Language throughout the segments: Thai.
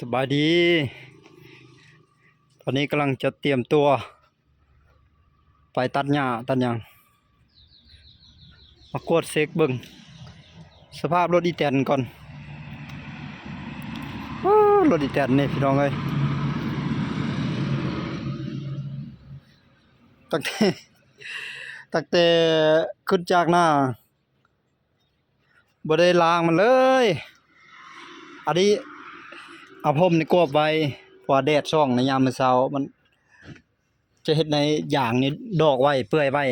สบายดีตอนนี้กำลังจะเตรียมตัวไปตัดหญ้าตัดหยังมากวดเซ็กเบิ่งสภาพรถอีแตนก่อนรถอีแตนนี่พี่น้องเอ้ยตั้งแต่ขึ้นจากหน้าบ่ได้ล้างมันเลยอันนี้เอาพรมนี่กวบไว้เพราะว่าแดดส่องในยามมื้อเช้ามันจะเฮ็ดในอย่างนี้ดอกไว้เปื่อยไว้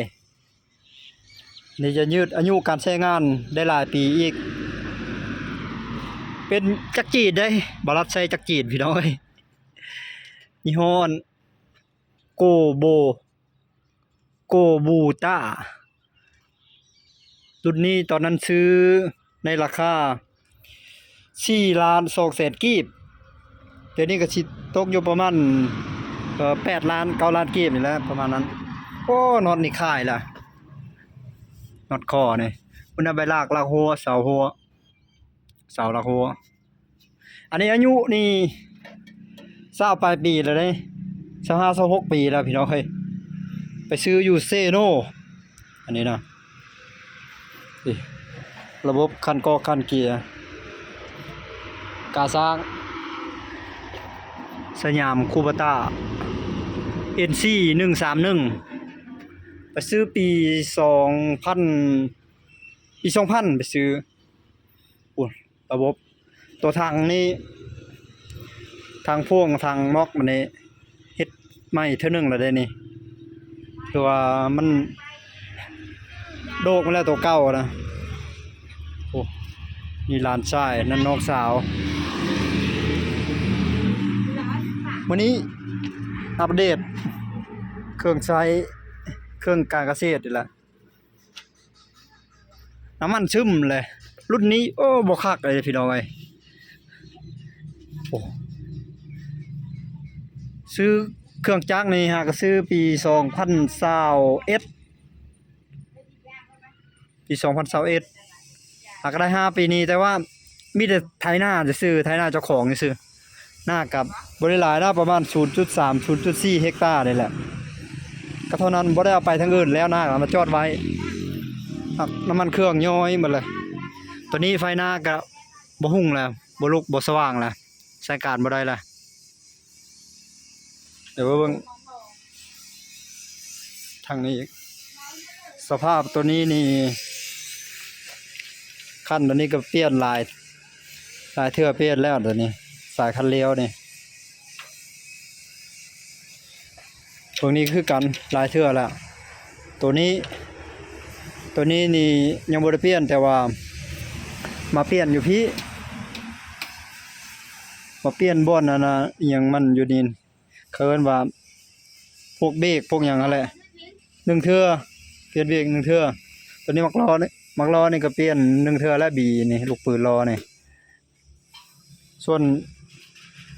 นี่จะยืดอายุการใช้งานได้หลายปีอีกเป็นจักรจีดได้บ่รัดใช้จักรจีดพี่น้องเอ้ยยี่ห้อโกบูต้ารุ่นนี้ตอนนั้นซื้อในราคา4,200,000 กีบเดี๋ยวนี้ก็สิตกอยู่ประมาณ8 ล้าน9 ล้านกีบนี่แหละประมาณนั้นโอ้น็อตนี่คายล่ะน็อตคอนี่มันเอาไปลากหัวเสาหัวเสาลากหัวอันนี้อายุนี่20 ปลายปีแล้วเด้25 26 ปีแล้วพี่น้องเฮ้ยไปซื้ออยู่เซโนอันนี้นะระบบคันกอคันเกียร์กาสร้างสยามคูบต้า NC 131ไปซื้อปี2000ไปซื้อระบบตัวทางนี้ทางพ่วงทางม็อกมันนี่เฮ็ดใหม่เท่านึงแล้วได้นี่ตัวมันโดกมาแล้วตัวเก่านะโอ้นี่หลานชายนั่นน้องสาววันนี้อัปเดตเครื่องใช้เครื่องการเกษตรนี่แหละน้ำมันซึมเลยรุ่นนี้โอ้บ่คักเลยพี่น้องเอ้ยโอ้ซื้อเครื่องจักรนี่ฮะก็ซื้อปี2021หากได้5 ปีนี้แต่ว่ามีแต่ไถนาจะซื้อไถนาเจ้าของซื้อหน้ากับบริหลายประมาณ 0.3 0.4 เฮกตาร์นี่แหละก็เท่านั้นบ่ได้เอาไปทางอื่นแล้วนะมาจอดไว้น้ำมันเครื่องย้อยหมดเลยตัวนี้ไฟหน้าก็บ่หุ่งแล้วบ่ลุกบ่สว่างแล้วใช้การบ่ได้แล้วเดี๋ยวเบิ่งทางนี้อีกสภาพตัวนี้นี่คันตัวนี้ก็เปลี่ยนลายเทื่อเปลี่ยนแล้วตัวนี้สายคันเลี้ยวนี่ตรงนี้คือกันลายเทื่อแล้วตัวนี้นี่ยังบ่ได้เปลี่ยนแต่ว่ามาเปลี่ยนอยู่พี่มาเปลี่ยนบ่อนนั่นน่ะอีหยังมันอยู่นี่เขาเอิ้นว่าพวกเบรกพวกหยังนั่นแหละ1 เทื่อเปลี่ยนเบรก1 เทื่อตัวนี้มักล้อนี่ก็เปลี่ยน1 เทื่อและบีนี่ลูกปืนล้อนี่ส่วน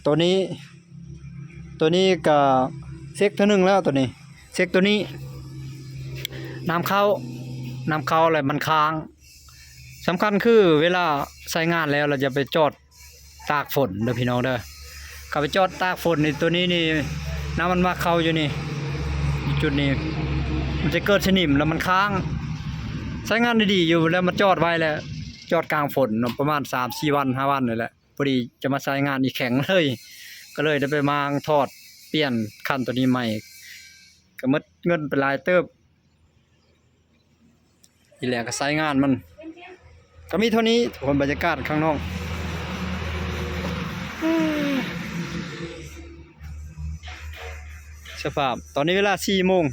ตัวนี้ก็เช็คเท่านึงแล้วตัวนี้เช็คตัวนี้น้ำเข้าอะไรมันค้างสำคัญคือเวลาใช้งานแล้วเราจะไปจอดตากฝนเด้อพี่น้องเด้อขับไปจอดตากฝนนี่ตัวนี้นี่น้ำมันมาเข้าอยู่นี่จุดนี้มันจะเกิดสนิมแล้วมันค้างใช้งานดีๆอยู่แล้วมาจอดไว้แล้วจอดกลางฝนประมาณ 3-4 วัน 5 วันนี่แหละพอดีจะมาใช้งานอีกแข็งเลยก็เลยได้ไปมางทอดเปลี่ยนคันตัวนี้ใหม่ก็หมดเงินไปหลายเติบอีแหละก็ใช้งานมันก็มีเท่านี้คนบรรยากาศข้างนอกสภาพตอนนี้เวลา4 โมง